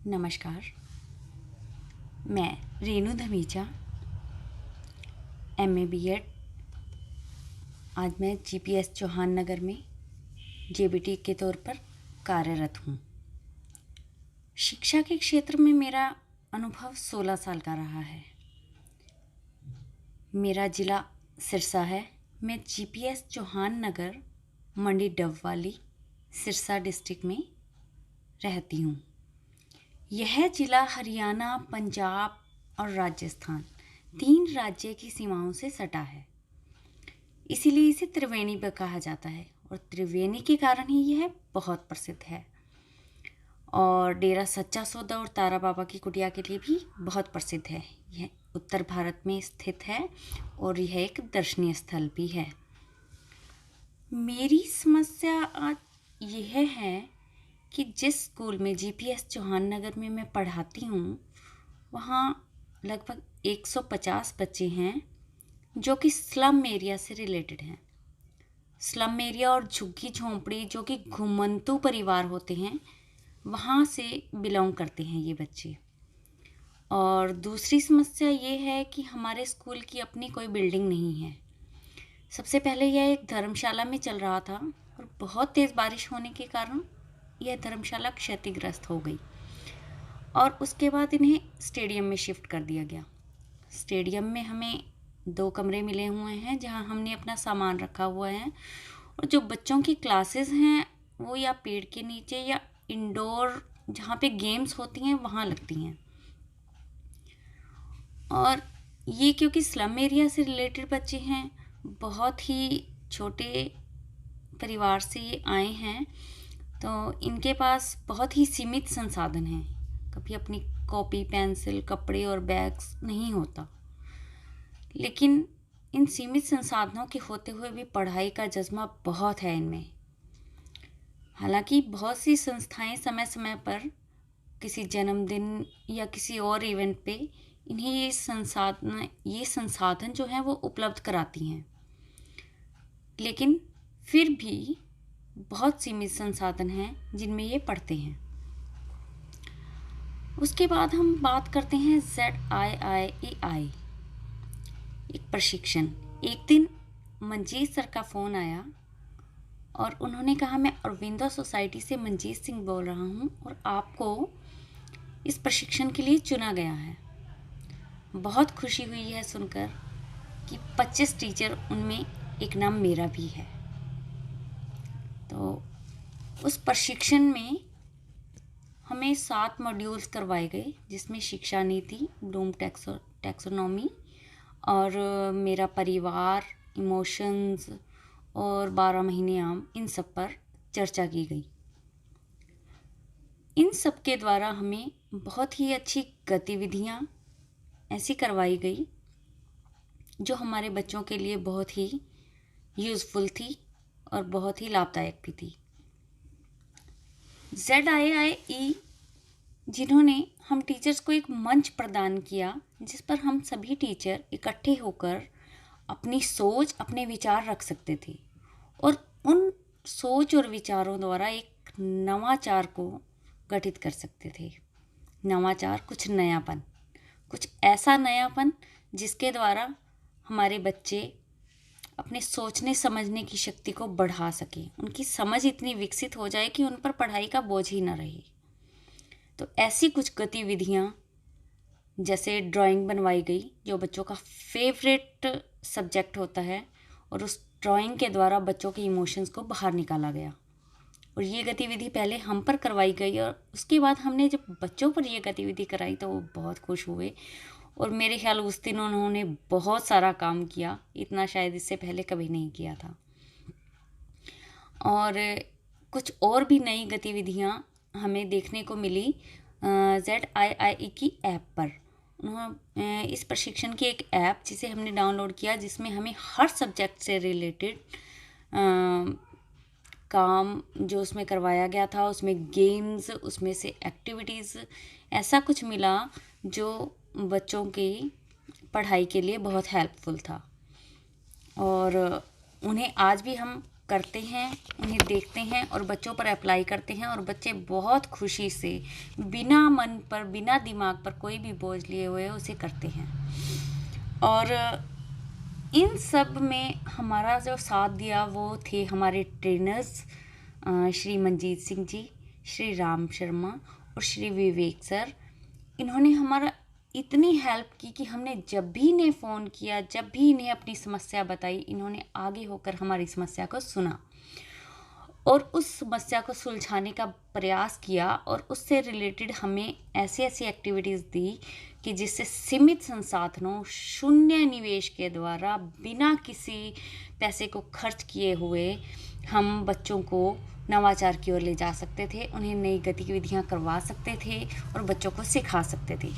नमस्कार। मैं Renu Dhamija, MA BEd. आज मैं जीपीएस चौहान नगर में जेबीटी के तौर पर कार्यरत हूँ। शिक्षा के क्षेत्र में मेरा अनुभव 16 साल का रहा है। मेरा जिला सिरसा है। मैं जीपीएस चौहान नगर, मंडी डबवाली, सिरसा डिस्ट्रिक्ट में रहती हूँ। यह जिला हरियाणा, पंजाब और राजस्थान 3 राज्य की सीमाओं से सटा है, इसीलिए इसे त्रिवेणी भी कहा जाता है और त्रिवेणी के कारण ही यह बहुत प्रसिद्ध है। और डेरा सच्चा सौदा और तारा बाबा की कुटिया के लिए भी बहुत प्रसिद्ध है। यह उत्तर भारत में स्थित है और यह एक दर्शनीय स्थल भी है। मेरी समस्या आज यह है कि जिस स्कूल में जीपीएस चौहान नगर में मैं पढ़ाती हूँ, वहाँ लगभग 150 बच्चे हैं जो कि स्लम एरिया से रिलेटेड हैं। स्लम एरिया और झुग्गी झोंपड़ी जो कि घुमंतू परिवार होते हैं, वहाँ से बिलोंग करते हैं ये बच्चे। और दूसरी समस्या ये है कि हमारे स्कूल की अपनी कोई बिल्डिंग नहीं है। सबसे पहले यह एक धर्मशाला में चल रहा था और बहुत तेज़ बारिश होने के कारण यह धर्मशाला क्षतिग्रस्त हो गई और उसके बाद इन्हें स्टेडियम में शिफ्ट कर दिया गया। स्टेडियम में हमें 2 कमरे मिले हुए हैं जहां हमने अपना सामान रखा हुआ है और जो बच्चों की क्लासेस हैं वो या पेड़ के नीचे या इंडोर जहाँ पे गेम्स होती हैं वहाँ लगती हैं। और ये क्योंकि स्लम एरिया से रिलेटेड बच्चे हैं, बहुत ही छोटे परिवार से ये आए हैं, तो इनके पास बहुत ही सीमित संसाधन हैं। कभी अपनी कॉपी, पेंसिल, कपड़े और बैग्स नहीं होता। लेकिन इन सीमित संसाधनों के होते हुए भी पढ़ाई का जज्बा बहुत है इनमें। हालांकि बहुत सी संस्थाएं समय समय पर किसी जन्मदिन या किसी और इवेंट पे इन्हें ये संसाधन जो हैं वो उपलब्ध कराती हैं, लेकिन फिर भी बहुत सीमित संसाधन हैं जिनमें ये पढ़ते हैं। उसके बाद हम बात करते हैं ZIIEI, एक प्रशिक्षण। एक दिन मंजीत सर का फ़ोन आया और उन्होंने कहा, मैं अरविंदो सोसाइटी से मंजीत सिंह बोल रहा हूँ और आपको इस प्रशिक्षण के लिए चुना गया है। बहुत खुशी हुई है सुनकर कि 25 टीचर, उनमें एक नाम मेरा भी है। तो उस प्रशिक्षण में हमें 7 मॉड्यूल्स करवाए गए, जिसमें शिक्षा नीति, ब्लूम टैक्सोनॉमी और मेरा परिवार, इमोशंस और 12 महीने आम, इन सब पर चर्चा की गई। इन सब के द्वारा हमें बहुत ही अच्छी गतिविधियाँ ऐसी करवाई गई जो हमारे बच्चों के लिए बहुत ही यूज़फुल थी और बहुत ही लाभदायक भी थी। ZIIE जिन्होंने हम टीचर्स को एक मंच प्रदान किया जिस पर हम सभी टीचर इकट्ठे होकर अपनी सोच, अपने विचार रख सकते थे और उन सोच और विचारों द्वारा एक नवाचार को गठित कर सकते थे। नवाचार, कुछ नयापन, कुछ ऐसा नयापन जिसके द्वारा हमारे बच्चे अपने सोचने समझने की शक्ति को बढ़ा सकें, उनकी समझ इतनी विकसित हो जाए कि उन पर पढ़ाई का बोझ ही न रहे। तो ऐसी कुछ गतिविधियाँ, जैसे ड्राइंग बनवाई गई जो बच्चों का फेवरेट सब्जेक्ट होता है, और उस ड्राइंग के द्वारा बच्चों के इमोशंस को बाहर निकाला गया। और ये गतिविधि पहले हम पर करवाई गई और उसके बाद हमने जब बच्चों पर ये गतिविधि कराई तो वो बहुत खुश हुए और मेरे ख्याल उस दिन उन्होंने बहुत सारा काम किया, इतना शायद इससे पहले कभी नहीं किया था। और कुछ और भी नई गतिविधियाँ हमें देखने को मिली ZIIE की ऐप पर। इस प्रशिक्षण की एक ऐप जिसे हमने डाउनलोड किया, जिसमें हमें हर सब्जेक्ट से रिलेटेड काम जो उसमें करवाया गया था, उसमें गेम्स, उसमें से एक्टिविटीज़, ऐसा कुछ मिला जो बच्चों की पढ़ाई के लिए बहुत हेल्पफुल था और उन्हें आज भी हम करते हैं, उन्हें देखते हैं और बच्चों पर अप्लाई करते हैं और बच्चे बहुत खुशी से बिना मन पर, बिना दिमाग पर कोई भी बोझ लिए हुए उसे करते हैं। और इन सब में हमारा जो साथ दिया वो थे हमारे ट्रेनर्स श्री मंजीत सिंह जी, श्री राम शर्मा और श्री विवेक सर। इन्होंने हमारा इतनी हेल्प की कि हमने जब भी इन्हें फ़ोन किया, जब भी इन्हें अपनी समस्या बताई, इन्होंने आगे होकर हमारी समस्या को सुना और उस समस्या को सुलझाने का प्रयास किया और उससे रिलेटेड हमें ऐसी ऐसी एक्टिविटीज़ दी कि जिससे सीमित संसाधनों, शून्य निवेश के द्वारा, बिना किसी पैसे को खर्च किए हुए हम बच्चों को नवाचार की ओर ले जा सकते थे, उन्हें नई गतिविधियां करवा सकते थे और बच्चों को सिखा सकते थे।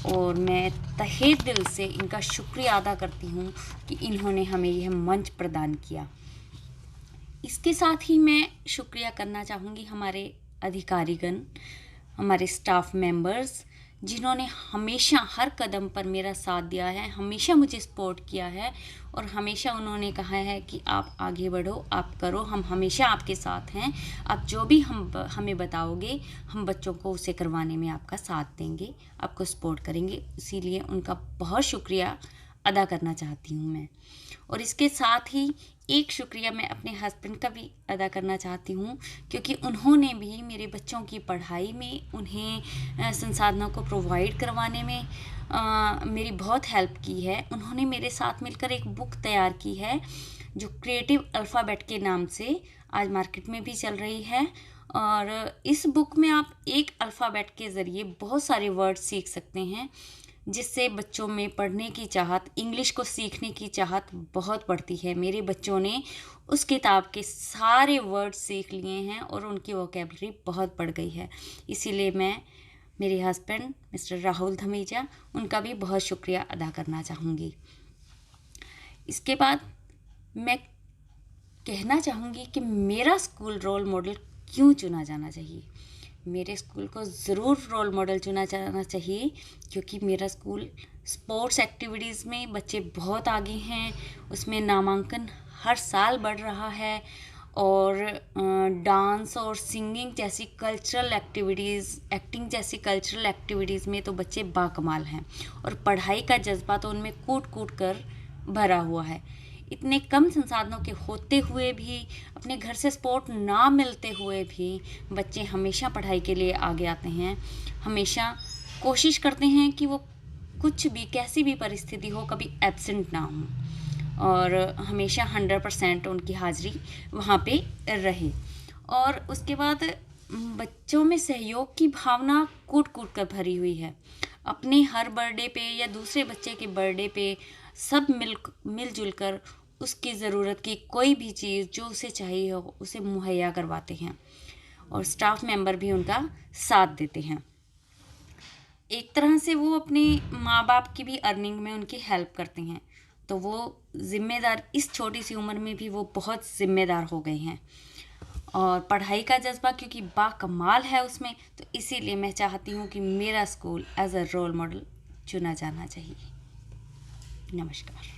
और मैं तहे दिल से इनका शुक्रिया अदा करती हूँ कि इन्होंने हमें यह मंच प्रदान किया। इसके साथ ही मैं शुक्रिया करना चाहूँगी हमारे अधिकारीगण, हमारे स्टाफ मेंबर्स, जिन्होंने हमेशा हर कदम पर मेरा साथ दिया है, हमेशा मुझे सपोर्ट किया है और हमेशा उन्होंने कहा है कि आप आगे बढ़ो, आप करो, हम हमेशा आपके साथ हैं, आप जो भी हमें बताओगे हम बच्चों को उसे करवाने में आपका साथ देंगे, आपको सपोर्ट करेंगे। इसीलिए उनका बहुत शुक्रिया अदा करना चाहती हूँ मैं। और इसके साथ ही एक शुक्रिया मैं अपने हस्बैंड का भी अदा करना चाहती हूँ, क्योंकि उन्होंने भी मेरे बच्चों की पढ़ाई में, उन्हें संसाधनों को प्रोवाइड करवाने में मेरी बहुत हेल्प की है। उन्होंने मेरे साथ मिलकर एक बुक तैयार की है जो क्रिएटिव अल्फ़ाबेट के नाम से आज मार्केट में भी चल रही है। और इस बुक में आप एक अल्फ़ाबेट के ज़रिए बहुत सारे वर्ड सीख सकते हैं, जिससे बच्चों में पढ़ने की चाहत, इंग्लिश को सीखने की चाहत बहुत बढ़ती है। मेरे बच्चों ने उस किताब के सारे वर्ड सीख लिए हैं और उनकी वोकैबलरी बहुत बढ़ गई है। इसीलिए मैं मेरे हस्बैंड मिस्टर राहुल धमीजा, उनका भी बहुत शुक्रिया अदा करना चाहूँगी। इसके बाद मैं कहना चाहूँगी कि मेरा स्कूल रोल मॉडल क्यों चुना जाना चाहिए। मेरे स्कूल को ज़रूर रोल मॉडल चुना जाना चाहिए, क्योंकि मेरा स्कूल स्पोर्ट्स एक्टिविटीज़ में बच्चे बहुत आगे हैं, उसमें नामांकन हर साल बढ़ रहा है और डांस और सिंगिंग जैसी कल्चरल एक्टिविटीज़, एक्टिंग जैसी कल्चरल एक्टिविटीज़ में तो बच्चे बाकमाल हैं और पढ़ाई का जज्बा तो उनमें कूट कूट कर भरा हुआ है। इतने कम संसाधनों के होते हुए भी, अपने घर से सपोर्ट ना मिलते हुए भी बच्चे हमेशा पढ़ाई के लिए आगे आते हैं, हमेशा कोशिश करते हैं कि वो कुछ भी, कैसी भी परिस्थिति हो, कभी एब्सेंट ना हो और हमेशा 100% उनकी हाजिरी वहाँ पे रहे। और उसके बाद बच्चों में सहयोग की भावना कूट कूट कर भरी हुई है। अपने हर बर्थडे पे या दूसरे बच्चे के बर्थडे पे सब मिलजुल कर उसकी ज़रूरत की कोई भी चीज़ जो उसे चाहिए हो उसे मुहैया करवाते हैं और स्टाफ मेंबर भी उनका साथ देते हैं। एक तरह से वो अपने माँ बाप की भी अर्निंग में उनकी हेल्प करते हैं, तो वो ज़िम्मेदार, इस छोटी सी उम्र में भी वो बहुत ज़िम्मेदार हो गए हैं। और पढ़ाई का जज्बा क्योंकि बाकमाल है उसमें, तो इसीलिए मैं चाहती हूँ कि मेरा school as a role model चुना जाना चाहिए। नमस्कार।